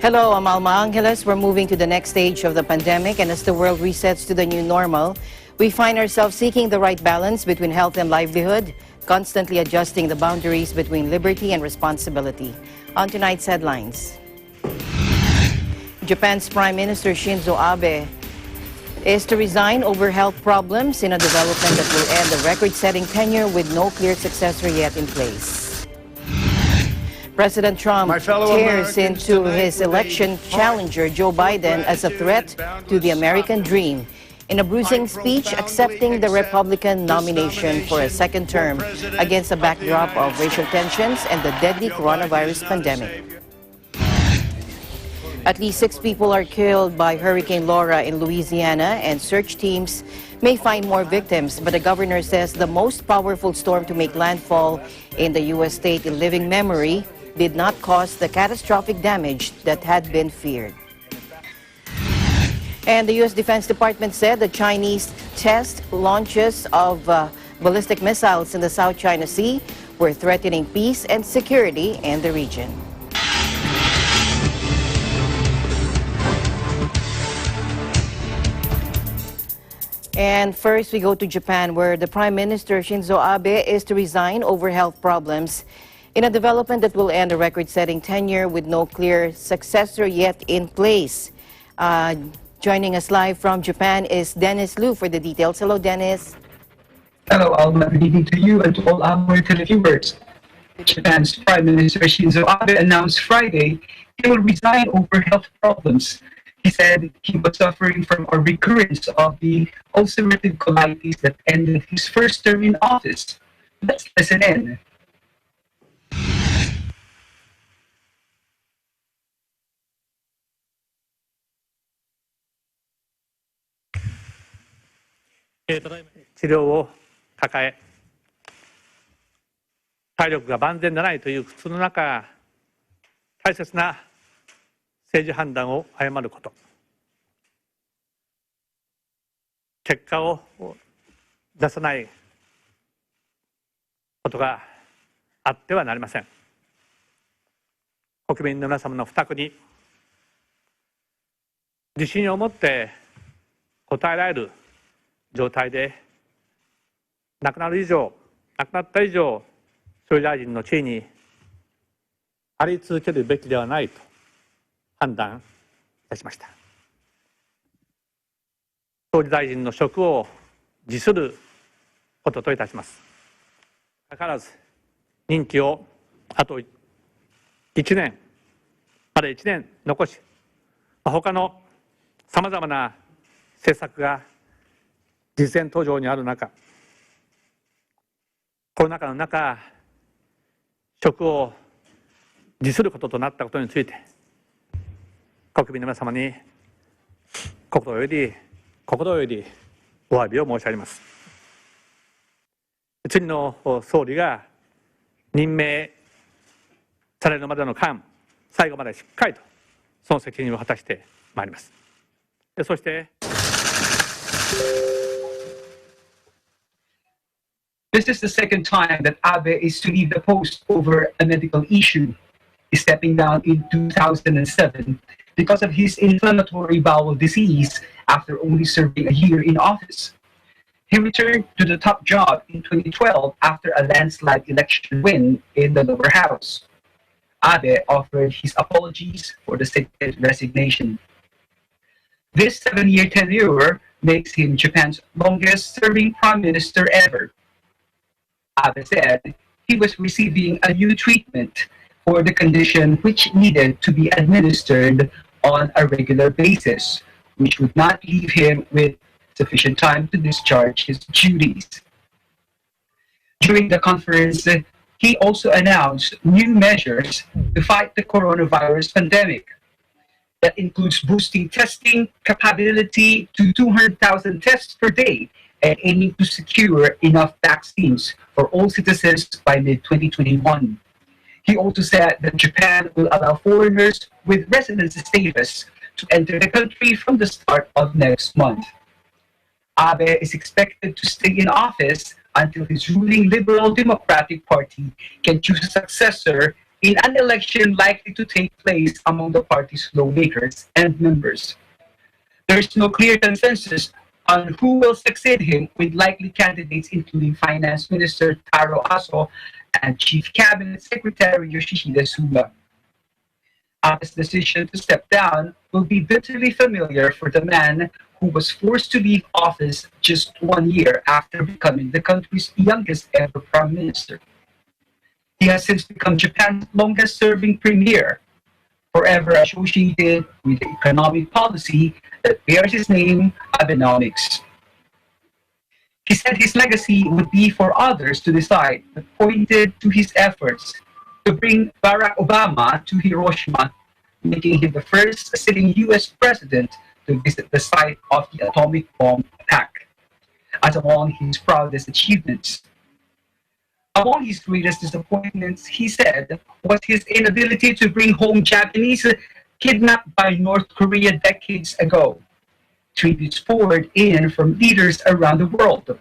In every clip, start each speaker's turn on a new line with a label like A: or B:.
A: Hello, I'm Alma Angeles. We're moving to the next stage of the pandemic, and as the world resets to the new normal, we find ourselves seeking the right balance between health and livelihood, constantly adjusting the boundaries between liberty and responsibility. On tonight's headlines. Japan's Prime Minister Shinzo Abe is to resign over health problems in a development that will end a record-setting tenure with no clear successor yet in place. President Trump tears into his election challenger Joe Biden as a threat to the American dream in a bruising speech accepting the Republican nomination for a second term against a backdrop of racial tensions and the deadly coronavirus pandemic. At least 6 people are killed by Hurricane Laura in Louisiana, and search teams may find more victims, but the governor says the most powerful storm to make landfall in the U.S. state in living memory did not cause the catastrophic damage that had been feared. And the U.S. Defense Department said the Chinese test launches of ballistic missiles in the South China Sea were threatening peace and security in the region. And first, we go to Japan, where the Prime Minister Shinzo Abe is to resign over health problems in a development that will end a record-setting tenure with no clear successor yet in place. Joining us live from Japan is Dennis Liu for the details. Hello, Dennis.
B: Hello, Alma. Good evening to you and to all our televiewers. Japan's Prime Minister Shinzo Abe announced Friday he will resign over health problems. He said he was suffering from a recurrence of the ulcerative colitis that ended his first term in office. Let's listen in.
C: 治療を抱え、体力が万全でないという苦痛の中、大切な政治判断を誤ること、結果を出さないことがあってはなりません。国民の皆様の負託に自信を持って応えられる状態で亡くなった以上、総理大臣の地位にあり続けるべきではないと判断いたしました。総理大臣の職を辞することといたします。かかわらず任期をあと1年まで1年残し、他のさまざまな政策が実践途上にある中、コロナ禍の中、職を辞することとなったことについて、国民の皆様に心よりお詫びを申し上げます。次の総理が任命されるまでの間、最後までしっかりとその責任を果たしてまいります。そして
B: This is the second time that Abe is to leave the post over a medical issue, stepping down in 2007 because of his inflammatory bowel disease after only serving a year in office. He returned to the top job in 2012 after a landslide election win in the lower house. Abe offered his apologies for the second resignation. This 7-year tenure makes him Japan's longest-serving prime minister ever. Abe said he was receiving a new treatment for the condition which needed to be administered on a regular basis, which would not leave him with sufficient time to discharge his duties. During the conference, he also announced new measures to fight the coronavirus pandemic. That includes boosting testing capability to 200,000 tests per day and aiming to secure enough vaccines for all citizens by mid-2021. He also said that Japan will allow foreigners with residency status to enter the country from the start of next month. Abe is expected to stay in office until his ruling Liberal Democratic Party can choose a successor in an election likely to take place among the party's lawmakers and members. There is no clear consensus on who will succeed him, with likely candidates including Finance Minister Taro Aso and Chief Cabinet Secretary Yoshihide Suga. Abe's decision to step down will be bitterly familiar for the man who was forced to leave office just 1 year after becoming the country's youngest ever prime minister. He has since become Japan's longest-serving premier, forever associated with the economic policy that bears his name, Abenomics. He said his legacy would be for others to decide, but pointed to his efforts to bring Barack Obama to Hiroshima, making him the first sitting U.S. president to visit the site of the atomic bomb attack. As among his proudest achievements, among his greatest disappointments, he said, was his inability to bring home Japanese kidnapped by North Korea decades ago. Tributes poured in from leaders around the world,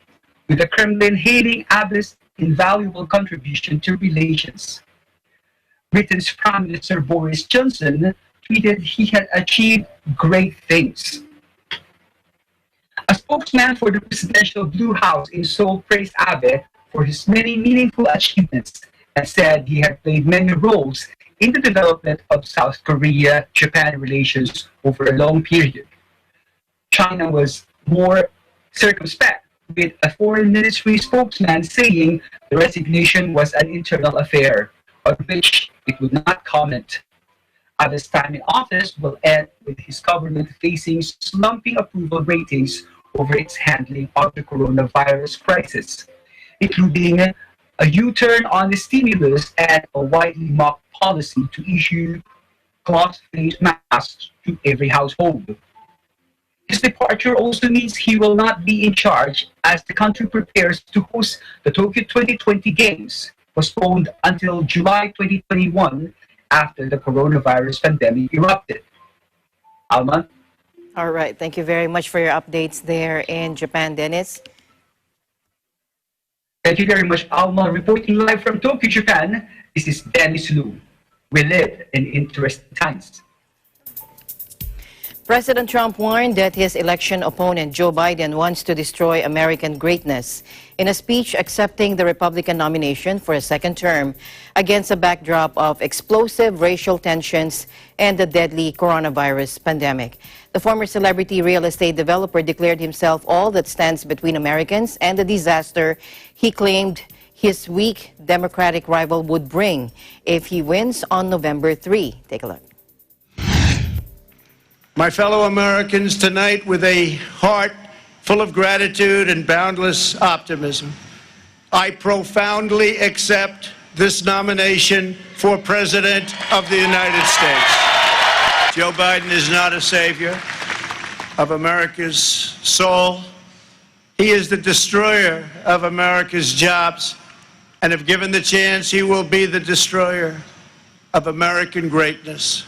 B: with the Kremlin hailing Abe's invaluable contribution to relations. Britain's Prime Minister Boris Johnson tweeted he had achieved great things. A spokesman for the presidential Blue House in Seoul praised Abe for his many meaningful achievements and said he had played many roles in the development of South Korea-Japan relations over a long period. China was more circumspect, with a foreign ministry spokesman saying the resignation was an internal affair, on which it would not comment. Abe's time in office will end with his government facing slumping approval ratings over its handling of the coronavirus crisis, including a U-turn on the stimulus and a widely mocked policy to issue cloth face masks to every household. His departure also means he will not be in charge as the country prepares to host the Tokyo 2020 Games, postponed until July 2021 after the coronavirus pandemic erupted. Alma?
A: All right. Thank you very much for your updates there in Japan, Dennis.
B: Thank you very much, Alma. Reporting live from Tokyo, Japan, this is Dennis Liu. We live in interesting times.
A: President Trump warned that his election opponent, Joe Biden, wants to destroy American greatness in a speech accepting the Republican nomination for a second term against a backdrop of explosive racial tensions and the deadly coronavirus pandemic. The former celebrity real estate developer declared himself all that stands between Americans and the disaster he claimed his weak Democratic rival would bring if he wins on November 3. Take a look.
D: My fellow Americans, tonight, with a heart full of gratitude and boundless optimism, I profoundly accept this nomination for President of the United States. Joe Biden is not a savior of America's soul. He is the destroyer of America's jobs, and if given the chance, he will be the destroyer of American greatness.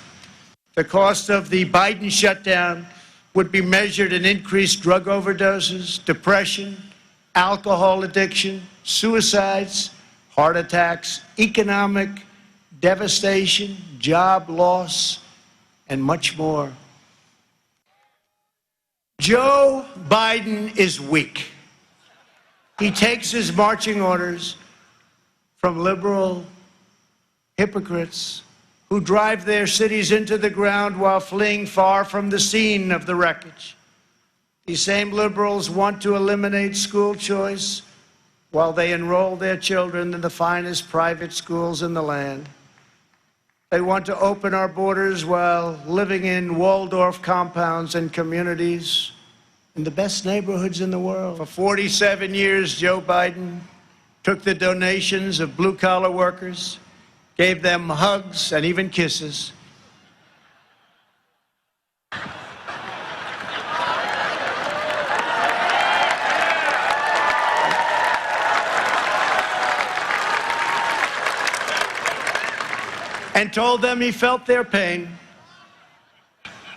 D: The cost of the Biden shutdown would be measured in increased drug overdoses, depression, alcohol addiction, suicides, heart attacks, economic devastation, job loss, and much more. Joe Biden is weak. He takes his marching orders from liberal hypocrites who drive their cities into the ground while fleeing far from the scene of the wreckage. These same liberals want to eliminate school choice while they enroll their children in the finest private schools in the land. They want to open our borders while living in Waldorf compounds and communities in the best neighborhoods in the world. For 47 years, Joe Biden took the donations of blue-collar workers, gave them hugs and even kisses. And told them he felt their pain.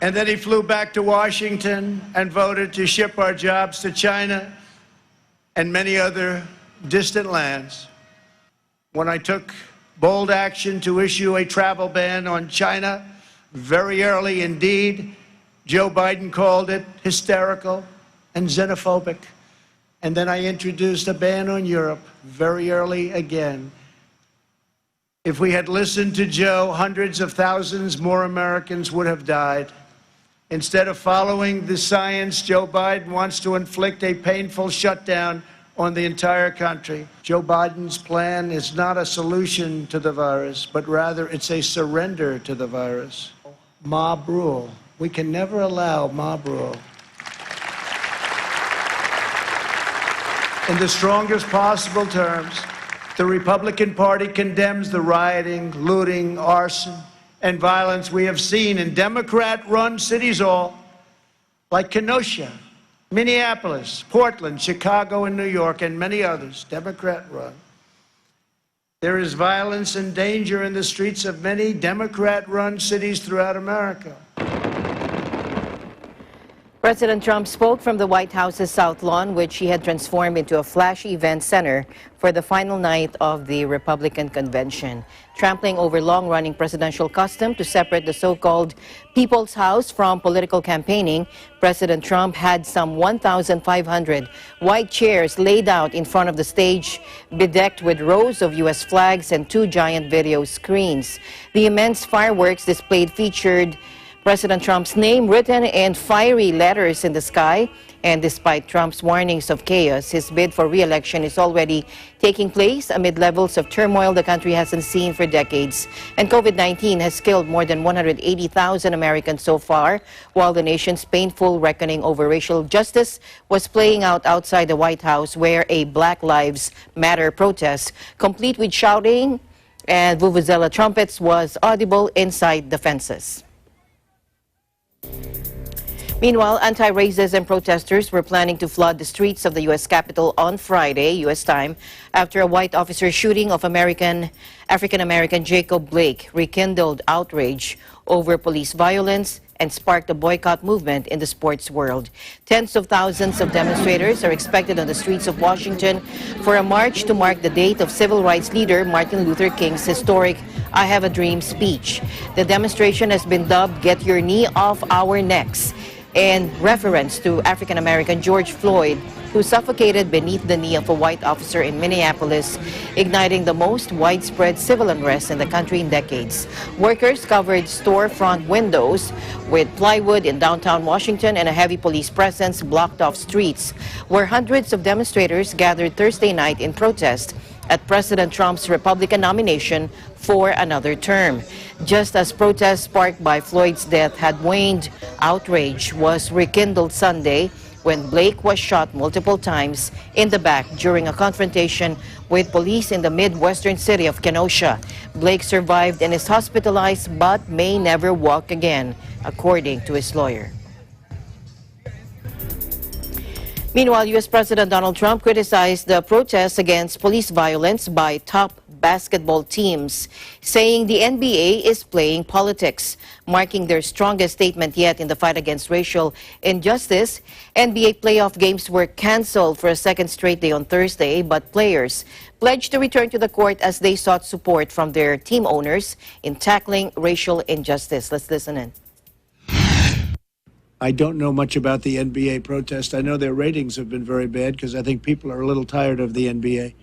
D: And then he flew back to Washington and voted to ship our jobs to China and many other distant lands. When I took bold action to issue a travel ban on China very early indeed. Joe Biden called it hysterical and xenophobic. And then I introduced a ban on Europe very early again. If we had listened to Joe, hundreds of thousands more Americans would have died. Instead of following the science, Joe Biden wants to inflict a painful shutdown on the entire country. Joe Biden's plan is not a solution to the virus, but rather it's a surrender to the virus. Mob rule. We can never allow mob rule. In the strongest possible terms, the Republican Party condemns the rioting, looting, arson, and violence we have seen in Democrat-run cities all, like Kenosha, Minneapolis, Portland, Chicago, and New York, and many others, Democrat-run. There is violence and danger in the streets of many Democrat-run cities throughout America.
A: President Trump spoke from the White House's South Lawn, which he had transformed into a flashy event center for the final night of the Republican convention, trampling over long-running presidential custom to separate the so-called People's House from political campaigning. President Trump had some 1,500 white chairs laid out in front of the stage, bedecked with rows of U.S. flags and two giant video screens. The immense fireworks displayed featured President Trump's name written in fiery letters in the sky. And despite Trump's warnings of chaos, his bid for re-election is already taking place amid levels of turmoil the country hasn't seen for decades. And COVID-19 has killed more than 180,000 Americans so far, while the nation's painful reckoning over racial justice was playing out outside the White House, where a Black Lives Matter protest, complete with shouting and vuvuzela trumpets, was audible inside the fences. Meanwhile, anti-racism protesters were planning to flood the streets of the U.S. Capitol on Friday, U.S. time, after a white officer shooting of African-American Jacob Blake rekindled outrage over police violence and sparked a boycott movement in the sports world. Tens of thousands of demonstrators are expected on the streets of Washington for a march to mark the date of civil rights leader Martin Luther King's historic I Have a Dream speech. The demonstration has been dubbed "Get Your Knee Off Our Necks," in reference to African-American George Floyd, who suffocated beneath the knee of a white officer in Minneapolis, igniting the most widespread civil unrest in the country in decades. Workers covered storefront windows with plywood in downtown Washington, and a heavy police presence blocked off streets, where hundreds of demonstrators gathered Thursday night in protest at President Trump's Republican nomination for another term. Just as protests sparked by Floyd's death had waned, outrage was rekindled Sunday when Blake was shot multiple times in the back during a confrontation with police in the Midwestern city of Kenosha. Blake survived and is hospitalized but may never walk again, according to his lawyer. Meanwhile, U.S. President Donald Trump criticized the protests against police violence by top basketball teams, saying the NBA is playing politics, marking their strongest statement yet in the fight against racial injustice. NBA playoff games were canceled for a second straight day on Thursday, but players pledged to return to the court as they sought support from their team owners in tackling racial injustice. Let's listen in.
D: I don't know much about the NBA protest. I know their ratings have been very bad because I think people are a little tired of the NBA,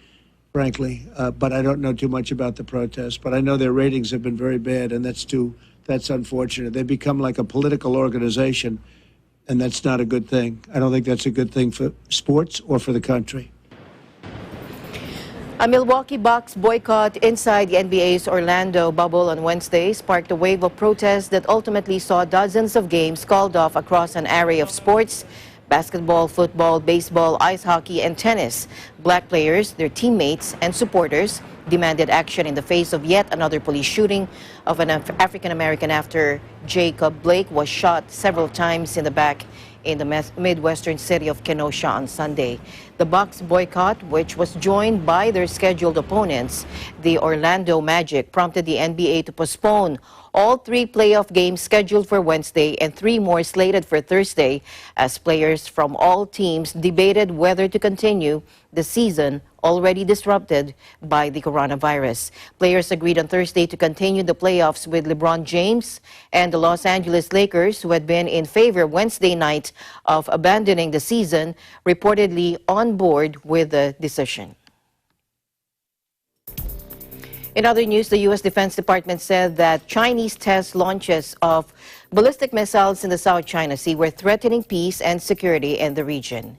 D: frankly. But I don't know too much about the protest. But I know their ratings have been very bad, and that's unfortunate. They become like a political organization, and that's not a good thing. I don't think that's a good thing for sports or for the country.
A: A Milwaukee Bucks boycott inside the NBA's Orlando bubble on Wednesday sparked a wave of protests that ultimately saw dozens of games called off across an array of sports: basketball, football, baseball, ice hockey, and tennis. Black players, their teammates, and supporters demanded action in the face of yet another police shooting of an African-American after Jacob Blake was shot several times in the back in the Midwestern city of Kenosha on Sunday. The Bucks boycott, which was joined by their scheduled opponents, the Orlando Magic, prompted the NBA to postpone All 3 playoff games scheduled for Wednesday and 3 more slated for Thursday as players from all teams debated whether to continue the season already disrupted by the coronavirus. Players agreed on Thursday to continue the playoffs with LeBron James and the Los Angeles Lakers, who had been in favor Wednesday night of abandoning the season, reportedly on board with the decision. In other news, the U.S. Defense Department said that Chinese test launches of ballistic missiles in the South China Sea were threatening peace and security in the region.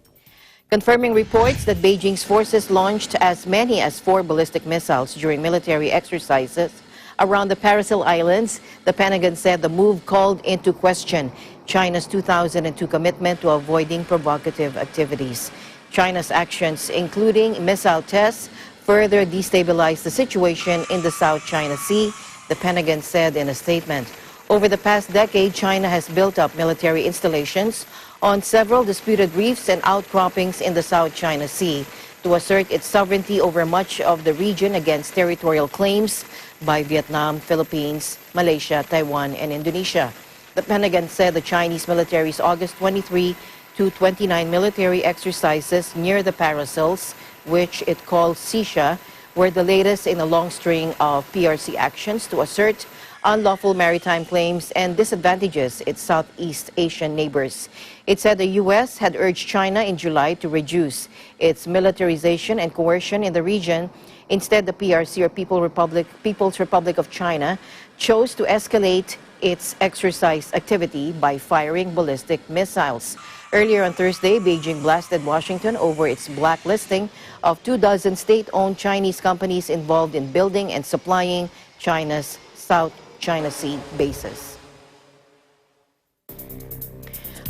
A: Confirming reports that Beijing's forces launched as many as 4 ballistic missiles during military exercises around the Paracel Islands, the Pentagon said the move called into question China's 2002 commitment to avoiding provocative activities. China's actions, including missile tests, further destabilize the situation in the South China Sea, the Pentagon said in a statement. Over the past decade, China has built up military installations on several disputed reefs and outcroppings in the South China Sea to assert its sovereignty over much of the region against territorial claims by Vietnam, Philippines, Malaysia, Taiwan, and Indonesia. The Pentagon said the Chinese military's August 23 to 29 military exercises near the Paracels, which it calls Sisha, were the latest in a long string of PRC actions to assert unlawful maritime claims and disadvantages its Southeast Asian neighbors. It said the U.S. had urged China in July to reduce its militarization and coercion in the region. Instead, the PRC, or People's Republic of China, chose to escalate its exercise activity by firing ballistic missiles. Earlier on Thursday, Beijing blasted Washington over its blacklisting of 24 state-owned Chinese companies involved in building and supplying China's South China Sea bases.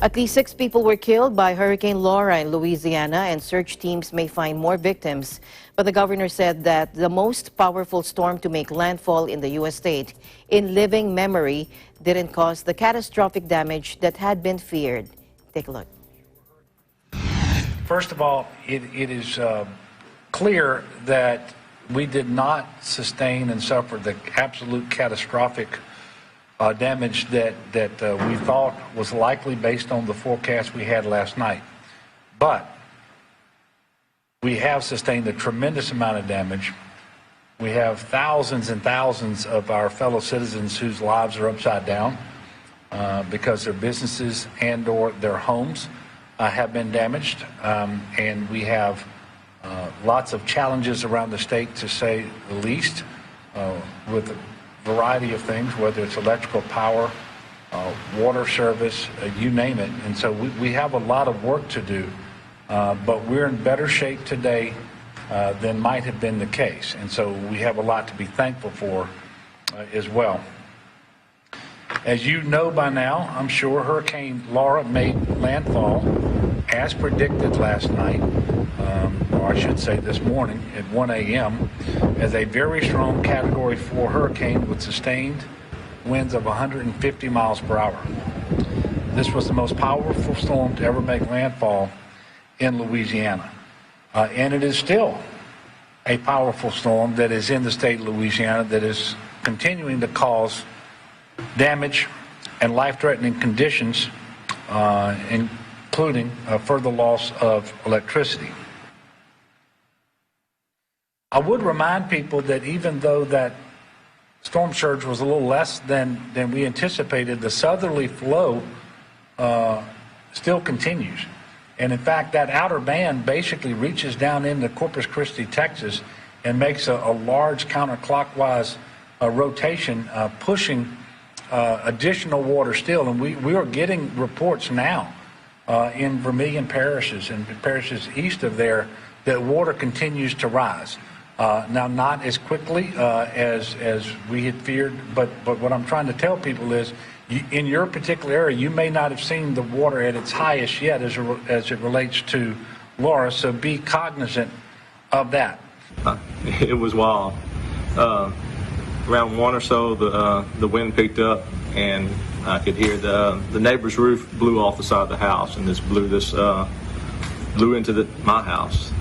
A: At least 6 people were killed by Hurricane Laura in Louisiana, and search teams may find more victims. But the governor said that the most powerful storm to make landfall in the U.S. state in living memory didn't cause the catastrophic damage that had been feared. Take a look.
E: First of all, it is clear that we did not sustain and suffer the absolute catastrophic damage that we thought was likely based on the forecast we had last night. But we have sustained a tremendous amount of damage. We have thousands and thousands of our fellow citizens whose lives are upside down because their businesses and or their homes have been damaged. And we have lots of challenges around the state, to say the least, with a variety of things, whether it's electrical power, water service, you name it. And so we have a lot of work to do, but we're in better shape today than might have been the case. And so we have a lot to be thankful for as well. As you know by now, I'm sure, Hurricane Laura made landfall as predicted last night, or I should say this morning at 1 a.m. as a very strong Category 4 hurricane with sustained winds of 150 miles per hour. This was the most powerful storm to ever make landfall in Louisiana. And it is still a powerful storm that is in the state of Louisiana that is continuing to cause damage and life-threatening conditions, including further loss of electricity. I would remind people that even though that storm surge was a little less than we anticipated, the southerly flow still continues. And in fact, that outer band basically reaches down into Corpus Christi, Texas, and makes a large counterclockwise rotation, pushing additional water still. And we are getting reports now in Vermilion parishes and parishes east of there that water continues to rise. Now, not as quickly as we had feared, but what I'm trying to tell people is, in your particular area, you may not have seen the water at its highest yet as it relates to Laura, so be cognizant of that.
F: It was wild. Around 1 or so, the wind picked up, and I could hear the neighbor's roof blew off the side of the house, and this blew my house.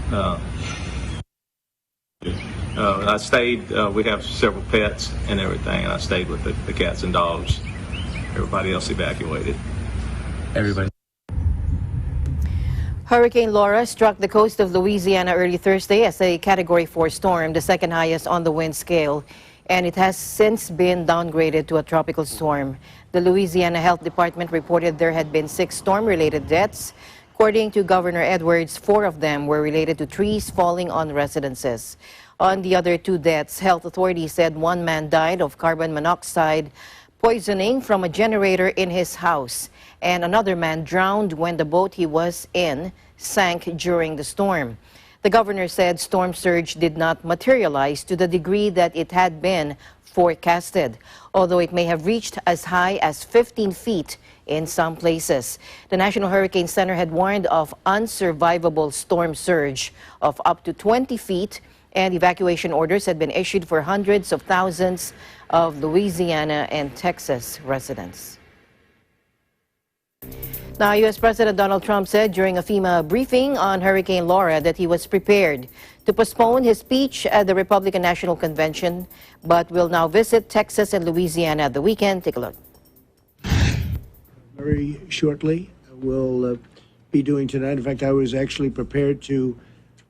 F: I stayed, we have several pets and everything, and I stayed with the cats and dogs. Everybody else evacuated.
G: Everybody.
A: Hurricane Laura struck the coast of Louisiana early Thursday as a Category 4 storm, the second highest on the wind scale, and it has since been downgraded to a tropical storm. The Louisiana Health Department reported there had been 6 storm-related deaths. According to Governor Edwards, 4 of them were related to trees falling on residences. On the other 2 deaths, health authorities said 1 man died of carbon monoxide poisoning from a generator in his house, and another man drowned when the boat he was in sank during the storm. The governor said storm surge did not materialize to the degree that it had been forecasted, although it may have reached as high as 15 feet in some places. The National Hurricane Center had warned of unsurvivable storm surge of up to 20 feet, and evacuation orders had been issued for hundreds of thousands of Louisiana and Texas residents. Now, U.S. President Donald Trump said during a FEMA briefing on Hurricane Laura that he was prepared to postpone his speech at the Republican National Convention, but will now visit Texas and Louisiana at the weekend. Take a look.
D: Very shortly, we'll be doing tonight. In fact, I was actually prepared to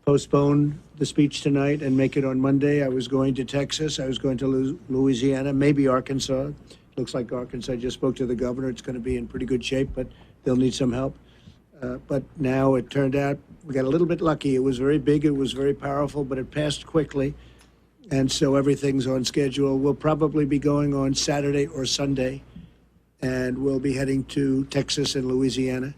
D: postpone the speech tonight and make it on Monday. I was going to Texas. I was going to Louisiana, maybe Arkansas. Looks like Arkansas. I just spoke to the governor. It's going to be in pretty good shape, but they'll need some help. But now it turned out we got a little bit lucky. It was very big. It was very powerful, but it passed quickly. And so everything's on schedule. We'll probably be going on Saturday or Sunday, and we'll be heading to Texas and Louisiana.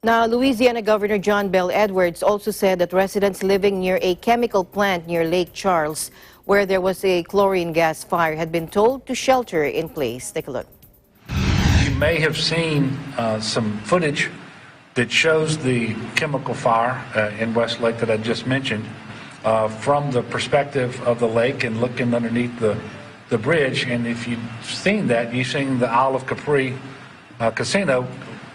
A: Now, Louisiana Governor John Bel Edwards also said that residents living near a chemical plant near Lake Charles, where there was a chlorine gas fire, had been told to shelter in place. Take a look.
E: You may have seen some footage that shows the chemical fire in Westlake that I just mentioned from the perspective of the lake and looking underneath the bridge. And if you've seen that, you've seen the Isle of Capri casino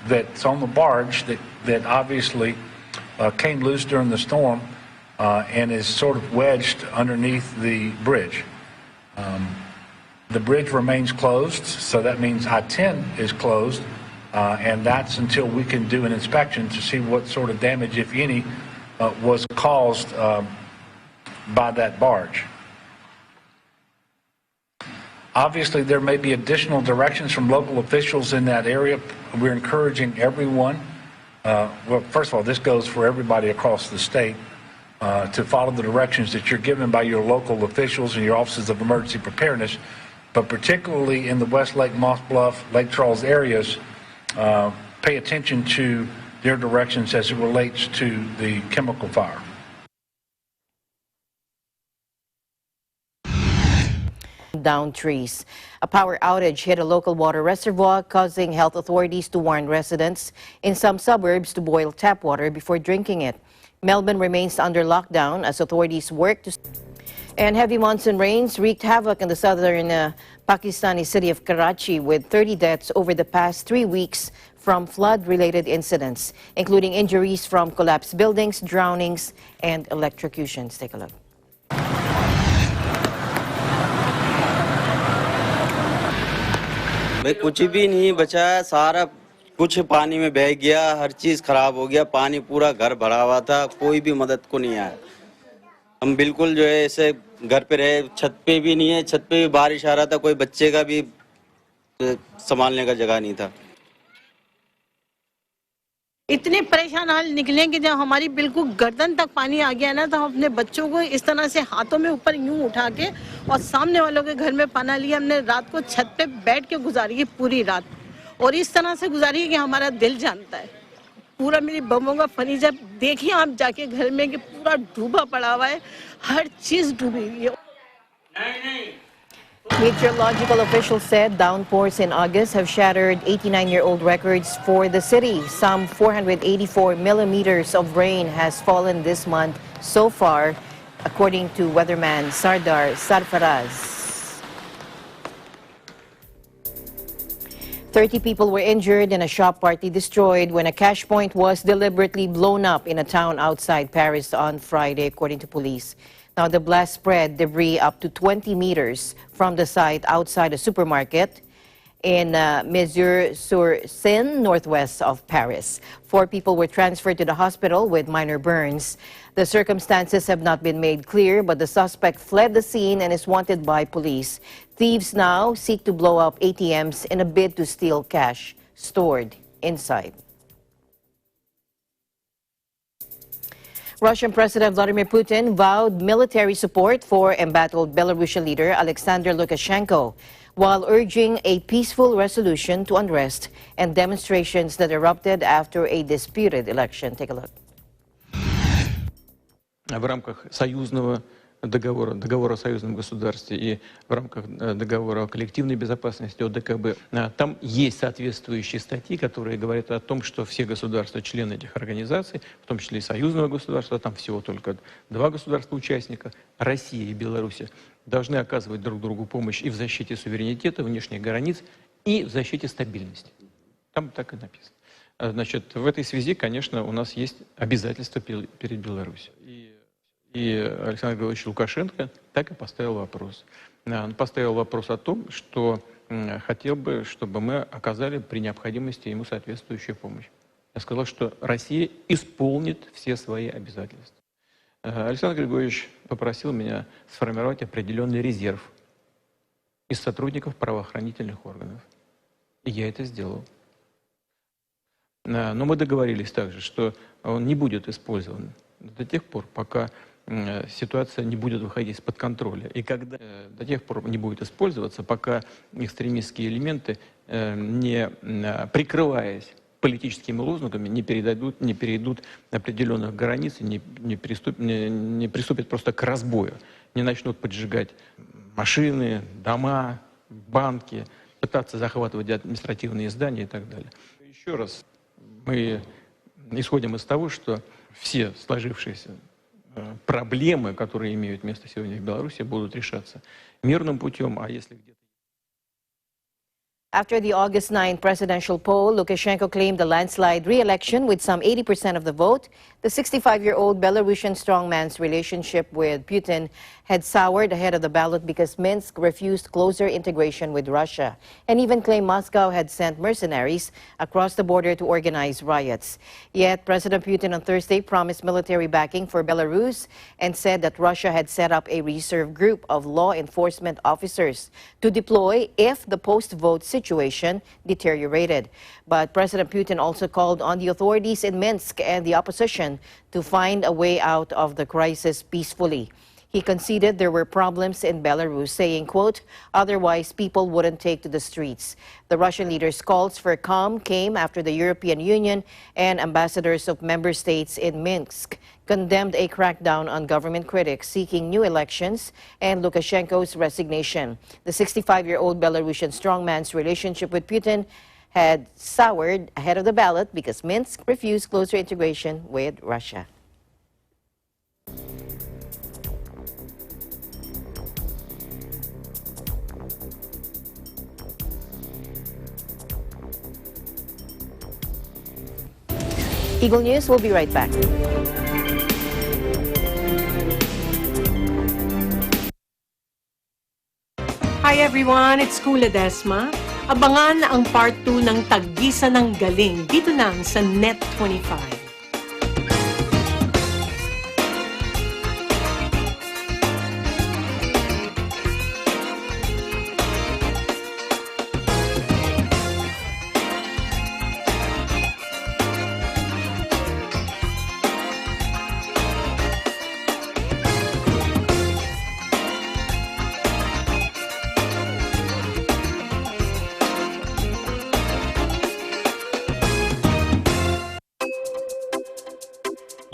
E: that's on the barge that obviously came loose during the storm and is sort of wedged underneath the bridge. The bridge remains closed, so that means I-10 is closed, and that's until we can do an inspection to see what sort of damage, if any, was caused by that barge. Obviously, there may be additional directions from local officials in that area. We're encouraging everyone, well, first of all, this goes for everybody across the state, to follow the directions that you're given by your local officials and your offices of emergency preparedness, but particularly in the Westlake, Moss Bluff, Lake Charles areas, pay attention to their directions as it relates to the chemical fire.
A: Down trees. A power outage hit a local water reservoir, causing health authorities to warn residents in some suburbs to boil tap water before drinking it. Melbourne remains under lockdown as authorities work to... And heavy monsoon rains wreaked havoc in the southern Pakistani city of Karachi, with 30 deaths over the past 3 weeks from flood-related incidents, including injuries from collapsed buildings, drownings, and electrocutions. Take a look.
H: भाई कुछ भी नहीं बचा है, सारा कुछ पानी में बह गया, हर चीज खराब हो गया, पानी पूरा घर भरा हुआ था, कोई भी मदद को नहीं आया। हम बिल्कुल जो है ऐसे घर पे रहे, छत पे भी नहीं है, छत पे भी बारिश आ रहा था, कोई बच्चे का भी संभालने का जगह नहीं था।
I: इतने परेशान हाल निकले कि जब हमारी बिल्कुल गर्दन तक पानी आ गया ना, तो हम अपने बच्चों को इस तरह से हाथों में ऊपर यूं उठा के और सामने वालों के घर में पना लिया। हमने रात को छत पे बैठ के गुजारी है, पूरी रात, और इस तरह से गुजारी है कि हमारा दिल जानता है। पूरा मेरी बमों का फर्नीचर देखिए आप जाके घर में कि पूरा डूबा पड़ा हुआ है, हर चीज डूबी हुई है।
A: Meteorological officials said downpours in August have shattered 89-year-old records for the city. Some 484 millimeters of rain has fallen this month so far, according to weatherman Sardar Sarfaraz. 30 people were injured and a shop partly destroyed when a cash point was deliberately blown up in a town outside Paris on Friday, according to police. Now, the blast spread debris up to 20 meters from the site outside a supermarket in Mesures-sur-Seine, northwest of Paris. 4 people were transferred to the hospital with minor burns. The circumstances have not been made clear, but the suspect fled the scene and is wanted by police. Thieves now seek to blow up ATMs in a bid to steal cash stored inside. Russian President Vladimir Putin vowed military support for embattled Belarusian leader Alexander Lukashenko, while urging a peaceful resolution to unrest and demonstrations that erupted after a disputed election. Take a look.
G: В рамках союзного договора о союзном государстве и в рамках договора о коллективной безопасности ОДКБ, там есть соответствующие статьи, которые говорят о том, что все государства, члены этих организаций, в том числе и союзного государства, там всего только 2 государства-участника, Россия и Беларусь, должны оказывать друг другу помощь и в защите суверенитета, внешних границ, и в защите стабильности. Там так и написано. Значит, в этой связи, конечно, у нас есть обязательства перед Беларусью. И Александр Григорьевич Лукашенко так и поставил вопрос. Он поставил вопрос о том, что хотел бы, чтобы мы оказали при необходимости ему соответствующую помощь. Я сказал, что Россия исполнит все свои обязательства. Александр Григорьевич попросил меня сформировать определенный резерв из сотрудников правоохранительных органов. И я это сделал. Но мы договорились также, что он не будет использован до тех пор, пока ситуация не будет выходить из-под контроля. И до тех пор не будет использоваться, пока экстремистские элементы, не прикрываясь политическими лозунгами, не перейдут определенных границ и не приступят просто к разбою, не начнут поджигать машины, дома, банки, пытаться захватывать административные здания и так далее. Еще раз, мы исходим из того, что все сложившиеся проблемы, которые имеют место сегодня в Беларуси, будут решаться мирным путем, а если где-то...
A: After the August 9 presidential poll, Lukashenko claimed a landslide re-election with some 80% of the vote. The 65-year-old Belarusian strongman's relationship with Putin had soured ahead of the ballot because Minsk refused closer integration with Russia and even claimed Moscow had sent mercenaries across the border to organize riots. Yet President Putin on Thursday promised military backing for Belarus and said that Russia had set up a reserve group of law enforcement officers to deploy if the post-vote situation deteriorated. But President Putin also called on the authorities in Minsk and the opposition to find a way out of the crisis peacefully. He conceded there were problems in Belarus, saying, quote, otherwise people wouldn't take to the streets. The Russian leader's calls for calm came after the European Union and ambassadors of member states in Minsk condemned a crackdown on government critics seeking new elections and Lukashenko's resignation. The 65-year-old Belarusian strongman's relationship with Putin had soured ahead of the ballot because Minsk refused closer integration with Russia. Eagle News will be right back.
J: Hi everyone, it's Kula Desma. Abangan ang part 2 ng Taggisa ng Galing dito lang sa Net 25.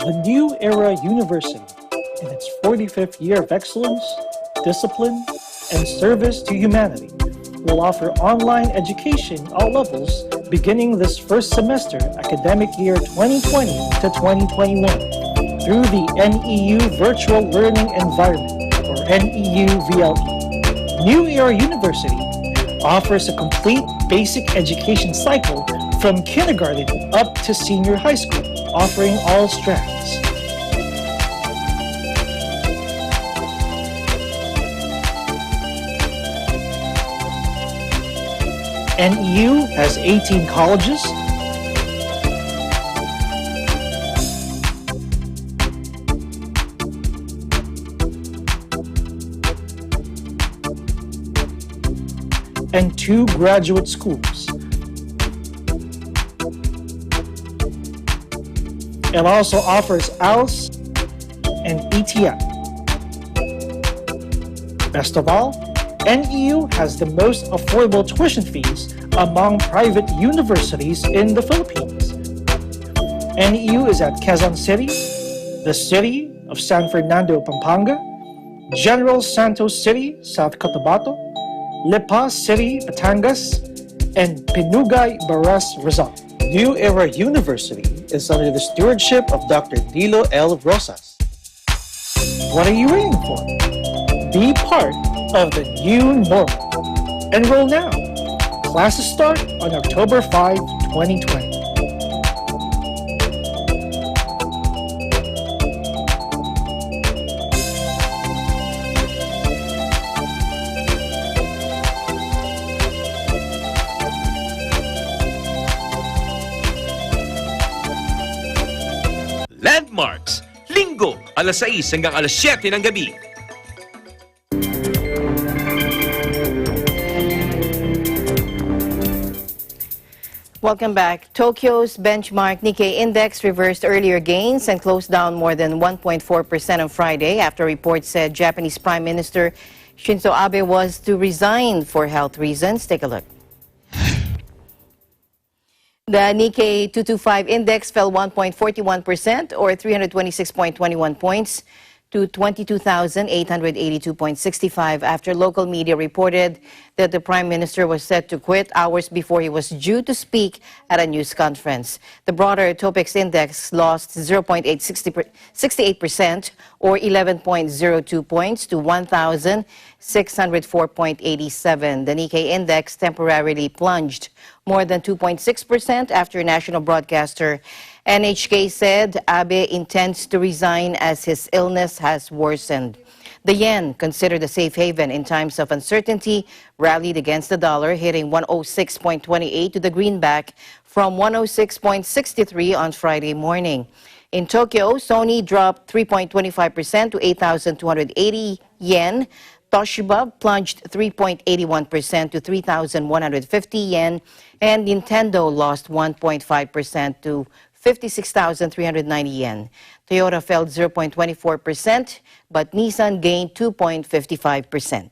K: The New Era University, in its 45th year of excellence, discipline, and service to humanity, will offer online education all levels beginning this first semester academic year 2020 to 2021 through the NEU Virtual Learning Environment, or NEU VLE. New Era University offers a complete basic education cycle from kindergarten up to senior high school, offering all strands. NEU has 18 colleges, and 2 graduate schools. It also offers ALS and ETF. Best of all, NEU has the most affordable tuition fees among private universities in the Philippines. NEU is at Quezon City, the city of San Fernando, Pampanga, General Santos City, South Cotabato, Lipa City, Batangas, and Pinugay, Baras, Rizal.
L: New Era University is under the stewardship of Dr. Dilo L. Rosas.
K: What are you waiting for? Be part of the new normal. Enroll now. Classes start on October 5, 2020.
M: Landmarks, Linggo, alas 6 hanggang alas 7 ng gabi.
A: Welcome back. Tokyo's benchmark Nikkei index reversed earlier gains and closed down more than 1.4% on Friday after reports said Japanese Prime Minister Shinzo Abe was to resign for health reasons. Take a look. The Nikkei 225 index fell 1.41% or 326.21 points to 22,882.65 after local media reported that the Prime Minister was set to quit hours before he was due to speak at a news conference. The broader Topix index lost 0.68% or 11.02 points to 1,604.87. The Nikkei index temporarily plunged more than 2.6% after national broadcaster NHK said Abe intends to resign as his illness has worsened. The yen, considered a safe haven in times of uncertainty, rallied against the dollar, hitting 106.28 to the greenback from 106.63 on Friday morning. In Tokyo, Sony dropped 3.25% to 8,280 yen. Toshiba plunged 3.81% to 3,150 yen, and Nintendo lost 1.5% to 56,390 yen. Toyota fell 0.24%, but Nissan gained 2.55%.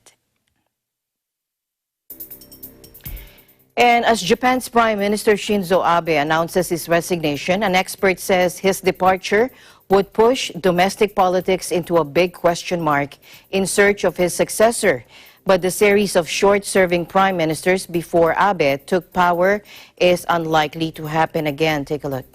A: And as Japan's Prime Minister Shinzo Abe announces his resignation, an expert says his departure would push domestic politics into a big question mark in search of his successor. But the series of short-serving prime ministers before Abe took power is unlikely to happen again. Take a look.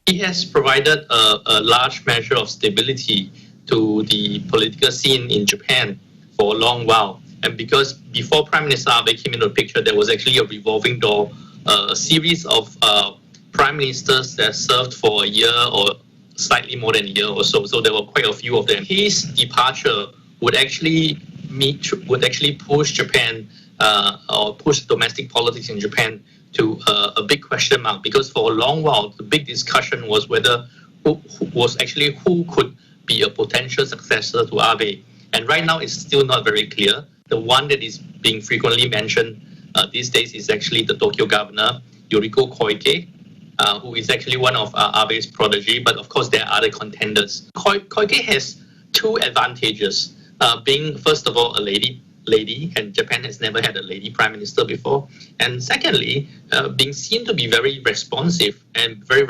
N: He has provided a large measure of stability to the political scene in Japan for a long while. And because before Prime Minister Abe came into the picture, there was actually a revolving door, a series of prime ministers that served for a year or slightly more than a year or so. So there were quite a few of them. His departure would actually push Japan or push domestic politics in Japan to a big question mark, because for a long while the big discussion was whether who could be a potential successor to Abe. And right now it's still not very clear. The one that is being frequently mentioned these days is actually the Tokyo governor, Yuriko Koike, who is actually one of Abe's protege, but of course there are other contenders. Koike has two advantages, being first of all a lady, and Japan has never had a lady prime minister before, and secondly, being seen to be very responsive and very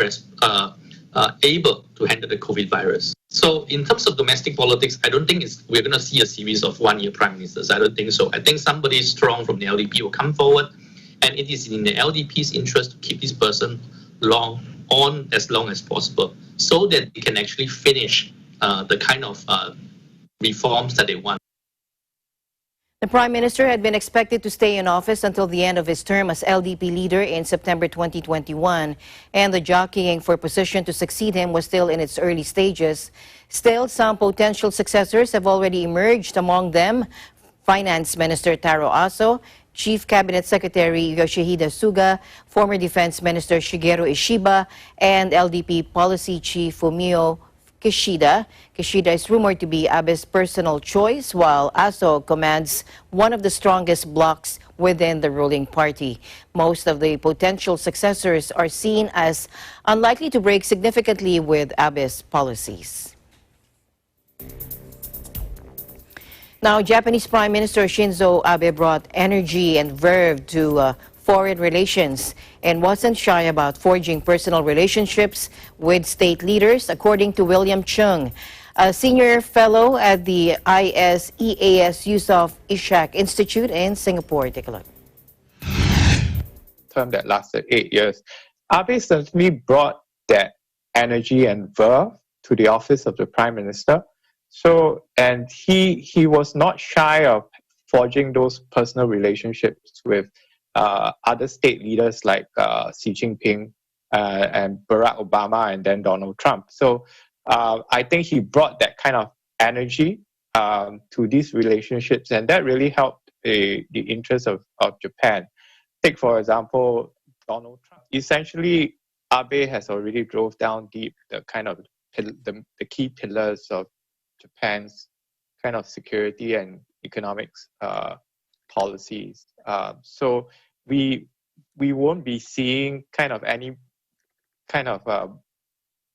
N: able to handle the COVID virus. So in terms of domestic politics, I don't think we're going to see a series of one-year prime ministers. I don't think so. I think somebody strong from the LDP will come forward, and it is in the LDP's interest to keep this person on as long as possible, so that they can actually finish the kind of reforms that they want.
A: The Prime Minister had been expected to stay in office until the end of his term as LDP leader in September 2021, and the jockeying for position to succeed him was still in its early stages. Still, some potential successors have already emerged, among them Finance Minister Taro Aso, Chief Cabinet Secretary Yoshihide Suga, former Defense Minister Shigeru Ishiba, and LDP Policy Chief Fumio Kishida. Kishida is rumored to be Abe's personal choice, while Aso commands one of the strongest blocs within the ruling party. Most of the potential successors are seen as unlikely to break significantly with Abe's policies. Now, Japanese Prime Minister Shinzo Abe brought energy and verve to foreign relations and wasn't shy about forging personal relationships with state leaders, according to William Chung, a senior fellow at the ISEAS Yusof Ishak Institute in Singapore. Take a look.
O: Term that lasted 8 years. Abe certainly brought that energy and verve to the office of the Prime Minister. And he was not shy of forging those personal relationships with other state leaders like Xi Jinping and Barack Obama and then Donald Trump. So I think he brought that kind of energy to these relationships, and that really helped the interests of Japan. Take, for example, Donald Trump. Essentially, Abe has already drove down deep the kind of the key pillars of Japan's kind of security and economics policies. So we won't be seeing kind of any kind of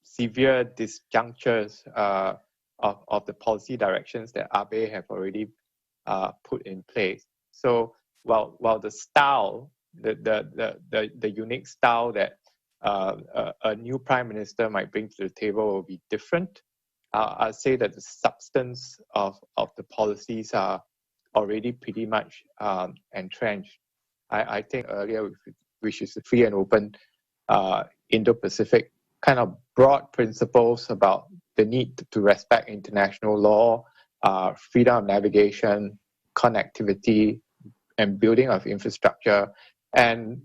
O: severe disjunctures of the policy directions that Abe have already put in place. So while the style, the unique style that a new prime minister might bring to the table will be different, I'd say that the substance of the policies are already pretty much entrenched. I think earlier, which is the free and open Indo-Pacific, kind of broad principles about the need to respect international law, freedom of navigation, connectivity, and building of infrastructure. And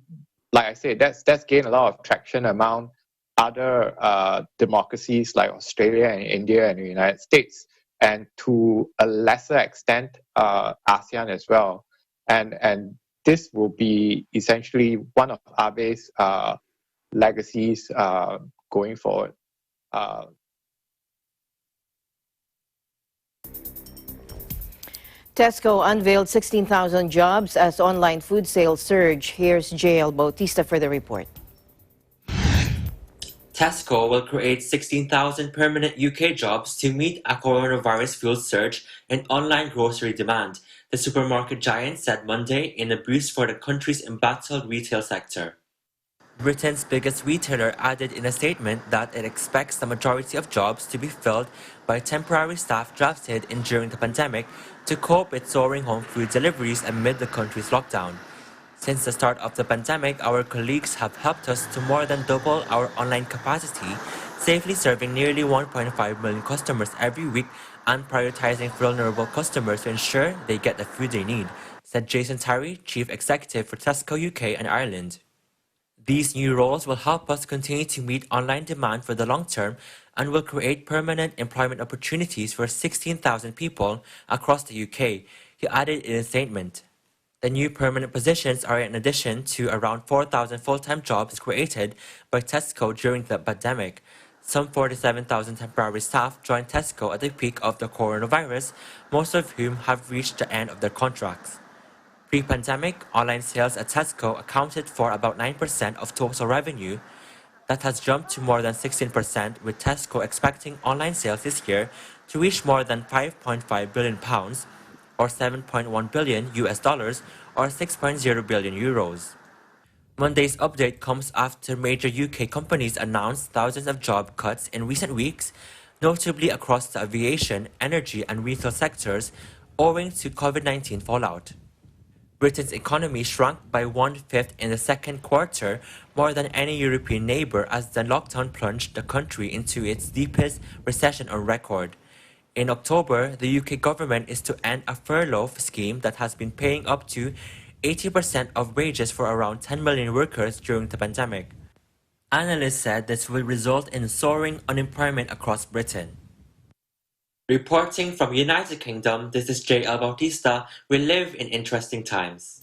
O: like I said, that's gained a lot of traction among other democracies like Australia and India and the United States, and to a lesser extent, ASEAN as well. And this will be essentially one of Abe's legacies going forward.
A: Tesco unveiled 16,000 jobs as online food sales surge. Here's JL Bautista for the report.
P: Tesco will create 16,000 permanent UK jobs to meet a coronavirus-fueled surge in online grocery demand, the supermarket giant said Monday in a boost for the country's embattled retail sector. Britain's biggest retailer added in a statement that it expects the majority of jobs to be filled by temporary staff drafted in during the pandemic to cope with soaring home food deliveries amid the country's lockdown. Since the start of the pandemic, our colleagues have helped us to more than double our online capacity, safely serving nearly 1.5 million customers every week and prioritizing vulnerable customers to ensure they get the food they need, said Jason Terry, Chief Executive for Tesco UK and Ireland. These new roles will help us continue to meet online demand for the long term and will create permanent employment opportunities for 16,000 people across the UK, he added in a statement. The new permanent positions are in addition to around 4,000 full-time jobs created by Tesco during the pandemic. Some 47,000 temporary staff joined Tesco at the peak of the coronavirus, most of whom have reached the end of their contracts. Pre-pandemic, online sales at Tesco accounted for about 9% of total revenue. That has jumped to more than 16%, with Tesco expecting online sales this year to reach more than £5.5 billion, or $7.1 billion US dollars, or 6.0 billion euros. Monday's update comes after major UK companies announced thousands of job cuts in recent weeks, notably across the aviation, energy and retail sectors, owing to COVID-19 fallout. Britain's economy shrunk by 1/5 in the second quarter, more than any European neighbour, as the lockdown plunged the country into its deepest recession on record. In October, the UK government is to end a furlough scheme that has been paying up to 80% of wages for around 10 million workers during the pandemic. Analysts said this will result in soaring unemployment across Britain. Reporting from United Kingdom, this is J.L. Bautista. We live in interesting times.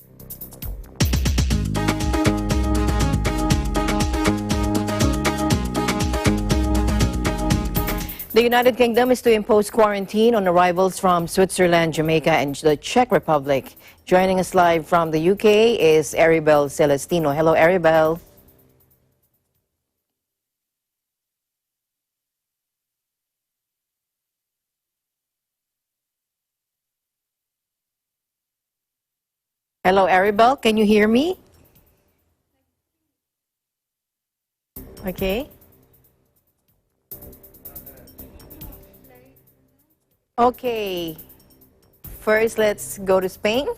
A: The United Kingdom is to impose quarantine on arrivals from Switzerland, Jamaica, and the Czech Republic. Joining us live from the UK is Aribel Celestino. Hello, Aribel. Hello, Aribel. Can you hear me? Okay. Okay, first let's go to Spain.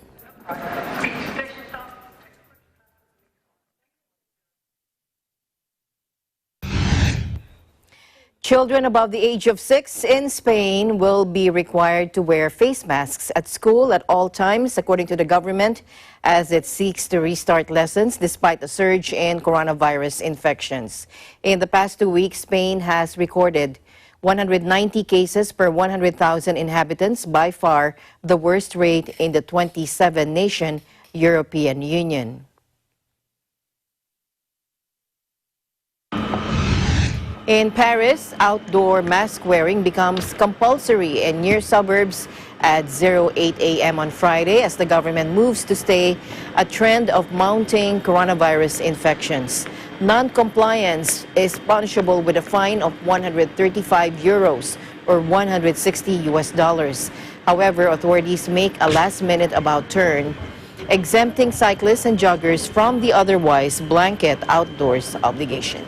A: Children above the age of 6 in Spain will be required to wear face masks at school at all times, according to the government, as it seeks to restart lessons despite a surge in coronavirus infections. In the past 2 weeks, Spain has recorded 190 cases per 100,000 inhabitants, by far the worst rate in the 27-nation European Union. In Paris, outdoor mask wearing becomes compulsory in near suburbs at 08 a.m. on Friday as the government moves to stay a trend of mounting coronavirus infections. Non-compliance is punishable with a fine of 135 euros or 160 US. However, authorities make a last-minute about turn, exempting cyclists and joggers from the otherwise blanket outdoors obligation.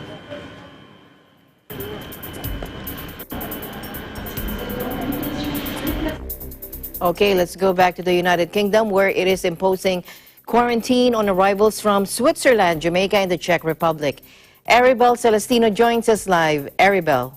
A: Okay, let's go back to the United Kingdom, where it is imposing quarantine on arrivals from Switzerland, Jamaica, and the Czech Republic. Aribel Celestino joins us live. Aribel.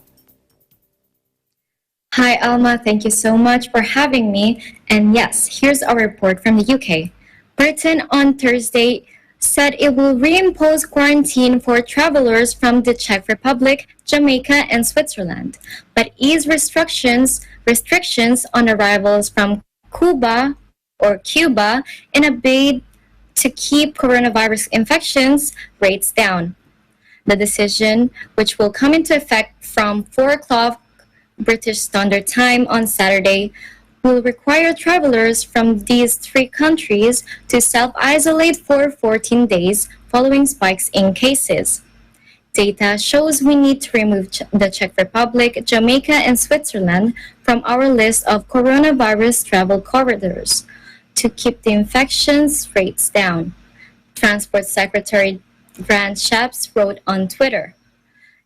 Q: Hi, Alma. Thank you so much for having me. And yes, here's our report from the UK. Britain on Thursday said it will reimpose quarantine for travelers from the Czech Republic, Jamaica, and Switzerland, but ease restrictions on arrivals from Cuba in a bid to keep coronavirus infections rates down. The decision, which will come into effect from 4 o'clock British Standard Time on Saturday, will require travelers from these 3 countries to self-isolate for 14 days following spikes in cases. Data shows we need to remove the Czech Republic, Jamaica, and Switzerland from our list of coronavirus travel corridors to keep the infections rates down, Transport Secretary Grant Shapps wrote on Twitter.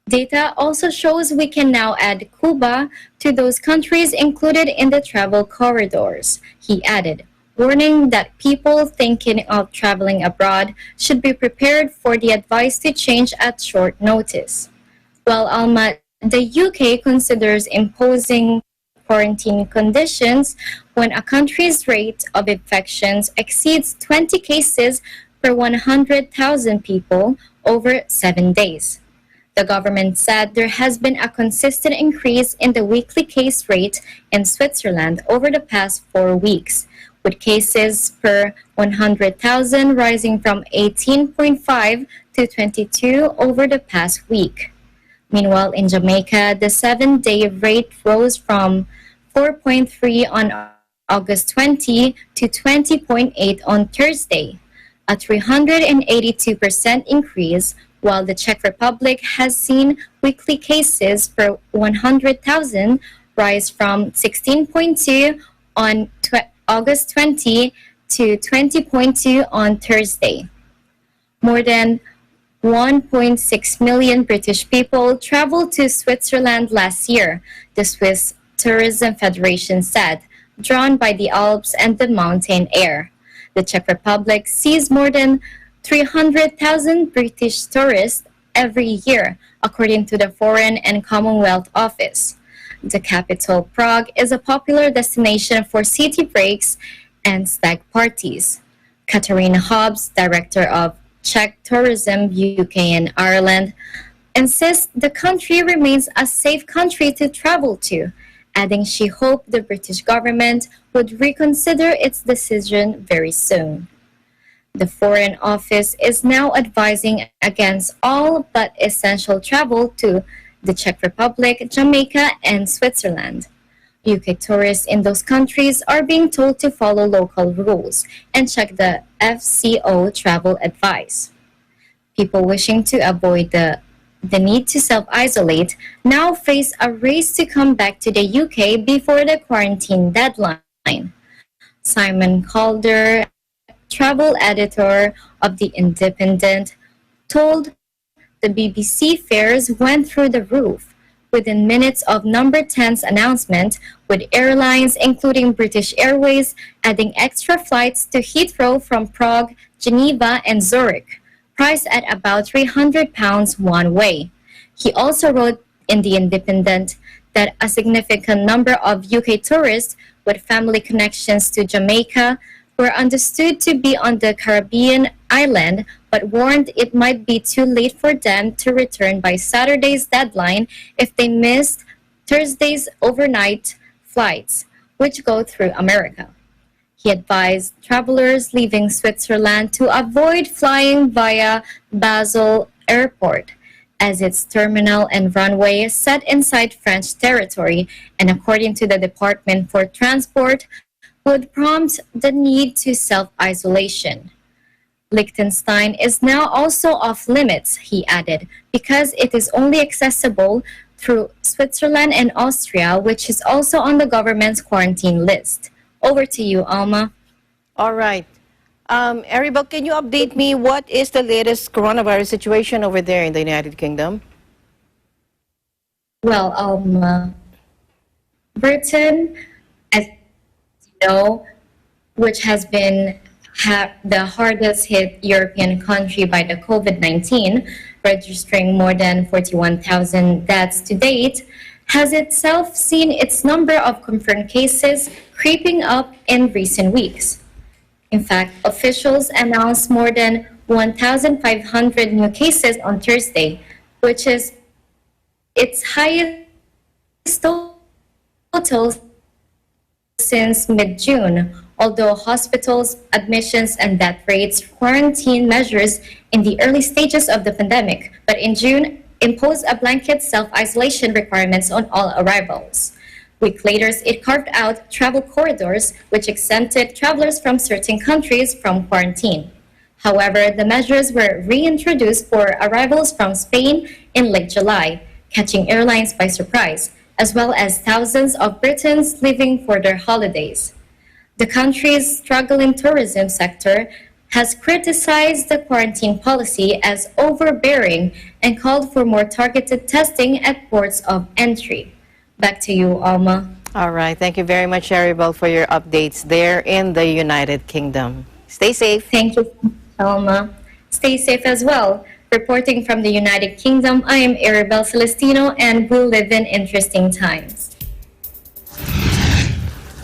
Q: Data also shows we can now add Cuba to those countries included in the travel corridors, he added, warning that people thinking of traveling abroad should be prepared for the advice to change at short notice. While Alma, the UK considers imposing quarantine conditions when a country's rate of infections exceeds 20 cases per 100,000 people over 7 days. The government said there has been a consistent increase in the weekly case rate in Switzerland over the past 4 weeks, with cases per 100,000 rising from 18.5 to 22 over the past week. Meanwhile, in Jamaica, the 7-day rate rose from 4.3 on August 20 to 20.8 on Thursday, a 382% increase, while the Czech Republic has seen weekly cases per 100,000 rise from 16.2 on August 20 to 20.2 on Thursday. More than 1.6 million British people traveled to Switzerland last year, the Swiss Tourism Federation said, drawn by the Alps and the mountain air. The Czech Republic sees more than 300,000 British tourists every year, according to the Foreign and Commonwealth Office. The capital, Prague, is a popular destination for city breaks and stag parties. Katarina Hobbs, director of Czech Tourism UK and Ireland, insists the country remains a safe country to travel to, adding she hoped the British government would reconsider its decision very soon. The Foreign Office is now advising against all but essential travel to the Czech Republic, Jamaica, and Switzerland. UK tourists in those countries are being told to follow local rules and check the FCO travel advice. People wishing to avoid the need to self-isolate now face a race to come back to the UK before the quarantine deadline. Simon Calder, travel editor of The Independent, told the BBC fares went through the roof within minutes of Number 10's announcement, with airlines including British Airways adding extra flights to Heathrow from Prague, Geneva, and Zurich, priced at about £300 one way. He also wrote in The Independent that a significant number of UK tourists with family connections to Jamaica were understood to be on the Caribbean island, but warned it might be too late for them to return by Saturday's deadline if they missed Thursday's overnight flights, which go through America. He advised travelers leaving Switzerland to avoid flying via Basel Airport, as its terminal and runway is set inside French territory, and according to the Department for Transport, would prompt the need to self-isolation. Liechtenstein is now also off limits, he added, because it is only accessible through Switzerland and Austria, which is also on the government's quarantine list. Over to you, Alma.
A: All right. Aribel, can you update me what is the latest coronavirus situation over there in the United Kingdom?
Q: Well, Britain, as you know, which has been the hardest hit European country by the COVID-19, registering more than 41,000 deaths to date, has itself seen its number of confirmed cases creeping up in recent weeks. In fact, officials announced more than 1,500 new cases on Thursday, which is its highest total since mid-June, although hospitals, admissions, and death rates quarantine measures in the early stages of the pandemic, but in June imposed a blanket self-isolation requirements on all arrivals. Week later, it carved out travel corridors, which exempted travelers from certain countries from quarantine. However, the measures were reintroduced for arrivals from Spain in late July, catching airlines by surprise, as well as thousands of Britons leaving for their holidays. The country's struggling tourism sector has criticized the quarantine policy as overbearing and called for more targeted testing at ports of entry. Back to you, Alma.
A: All right. Thank you very much, Aribel, for your updates there in the United Kingdom. Stay safe.
Q: Thank you, Alma. Stay safe as well. Reporting from the United Kingdom, I am Aribel Celestino, and we'll live in interesting times.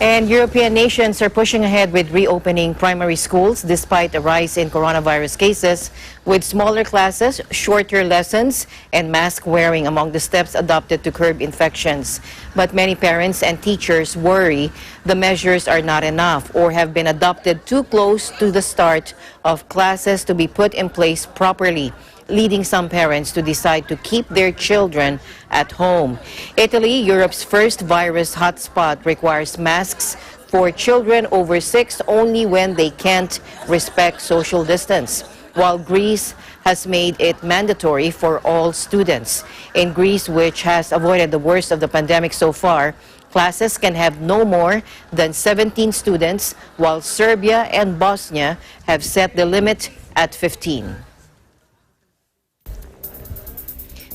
A: And European nations are pushing ahead with reopening primary schools despite a rise in coronavirus cases, with smaller classes, shorter lessons, and mask wearing among the steps adopted to curb infections. But many parents and teachers worry the measures are not enough or have been adopted too close to the start of classes to be put in place properly, leading some parents to decide to keep their children at home. Italy, Europe's first virus hotspot, requires masks for children over 6 only when they can't respect social distance, while Greece has made it mandatory for all students. In Greece, which has avoided the worst of the pandemic so far, classes can have no more than 17 students, while Serbia and Bosnia have set the limit at 15.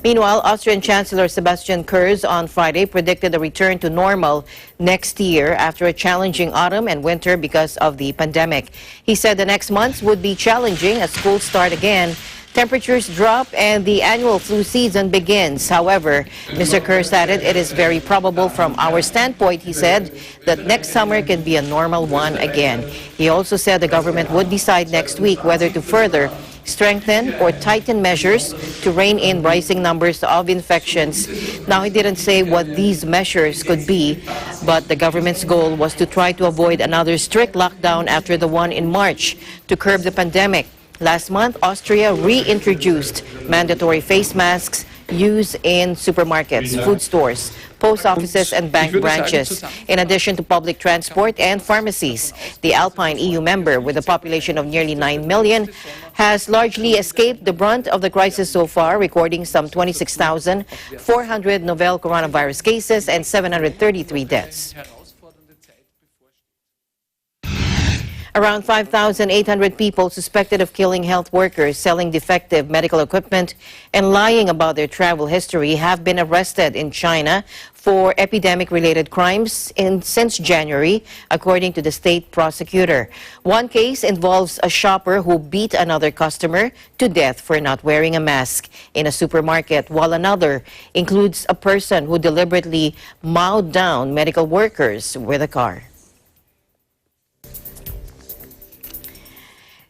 A: Meanwhile, Austrian Chancellor Sebastian Kurz on Friday predicted a return to normal next year after a challenging autumn and winter because of the pandemic. He said the next months would be challenging as schools start again Temperatures drop and the annual flu season begins. However, Mr. Kurz added it is very probable from our standpoint, he said, that next summer can be a normal one again. He also said the government would decide next week whether to further strengthen or tighten measures to rein in rising numbers of infections. Now, he didn't say what these measures could be, but the government's goal was to try to avoid another strict lockdown after the one in March to curb the pandemic. Last month, Austria reintroduced mandatory face masks used in supermarkets, food stores, post offices and bank branches, in addition to public transport and pharmacies. The Alpine EU member, with a population of nearly 9 million, has largely escaped the brunt of the crisis so far, recording some 26,400 novel coronavirus cases and 733 deaths. Around 5,800 people suspected of killing health workers, selling defective medical equipment, and lying about their travel history have been arrested in China for epidemic-related crimes since January, according to the state prosecutor. One case involves a shopper who beat another customer to death for not wearing a mask in a supermarket, while another includes a person who deliberately mowed down medical workers with a car.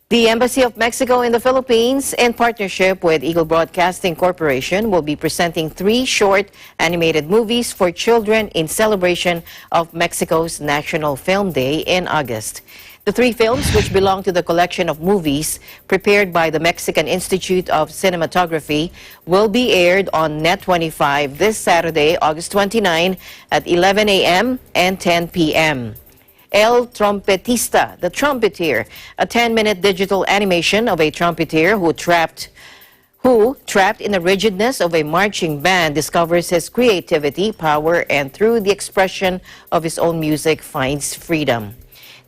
A: The Embassy of Mexico in the Philippines, in partnership with Eagle Broadcasting Corporation, will be presenting 3 short animated movies for children in celebration of Mexico's National Film Day in August. The 3 films, which belong to the collection of movies prepared by the Mexican Institute of Cinematography, will be aired on Net 25 this Saturday, August 29 at 11 a.m. and 10 p.m. El Trompetista, the Trumpeter, a 10-minute digital animation of a trumpeter who, trapped in the rigidness of a marching band, discovers his creativity, power, and through the expression of his own music finds freedom.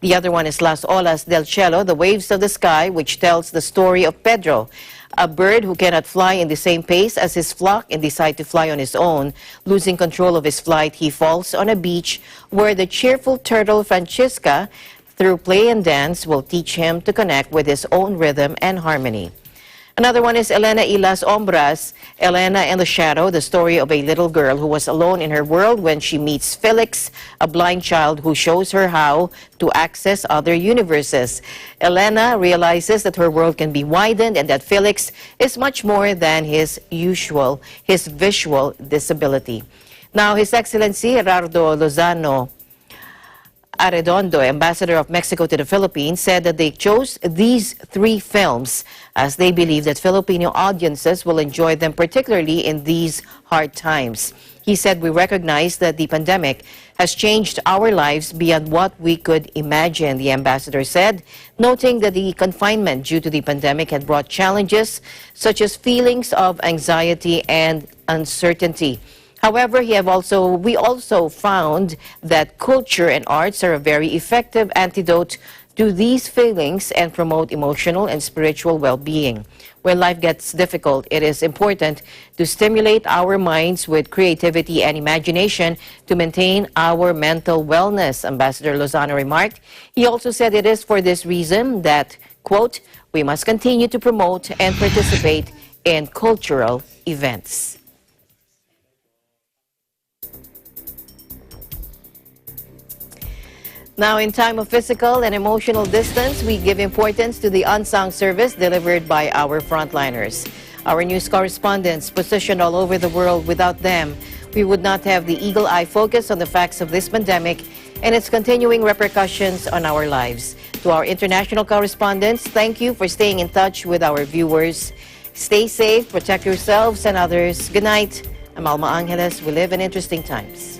A: The other one is Las Olas del Cielo, the Waves of the Sky, which tells the story of Pedro, a bird who cannot fly in the same pace as his flock and decide to fly on his own. Losing control of his flight, he falls on a beach where the cheerful turtle Francisca, through play and dance, will teach him to connect with his own rhythm and harmony. Another one is Elena y las Ombras, Elena and the Shadow, the story of a little girl who was alone in her world when she meets Felix, a blind child who shows her how to access other universes. Elena realizes that her world can be widened and that Felix is much more than his visual disability. Now, His Excellency Gerardo Lozano Arredondo, Ambassador of Mexico to the Philippines, said that they chose these 3 films as they believe that Filipino audiences will enjoy them, particularly in these hard times. He said, "We recognize that the pandemic has changed our lives beyond what we could imagine," the ambassador said, noting that the confinement due to the pandemic had brought challenges such as feelings of anxiety and uncertainty. However, we also found that culture and arts are a very effective antidote to these feelings and promote emotional and spiritual well-being. When life gets difficult, it is important to stimulate our minds with creativity and imagination to maintain our mental wellness, Ambassador Lozano remarked. He also said it is for this reason that, quote, "we must continue to promote and participate in cultural events." Now, in time of physical and emotional distance, we give importance to the unsung service delivered by our frontliners. Our news correspondents positioned all over the world. Without them, we would not have the eagle-eye focus on the facts of this pandemic and its continuing repercussions on our lives. To our international correspondents, thank you for staying in touch with our viewers. Stay safe, protect yourselves and others. Good night. I'm Alma Angeles. We live in interesting times.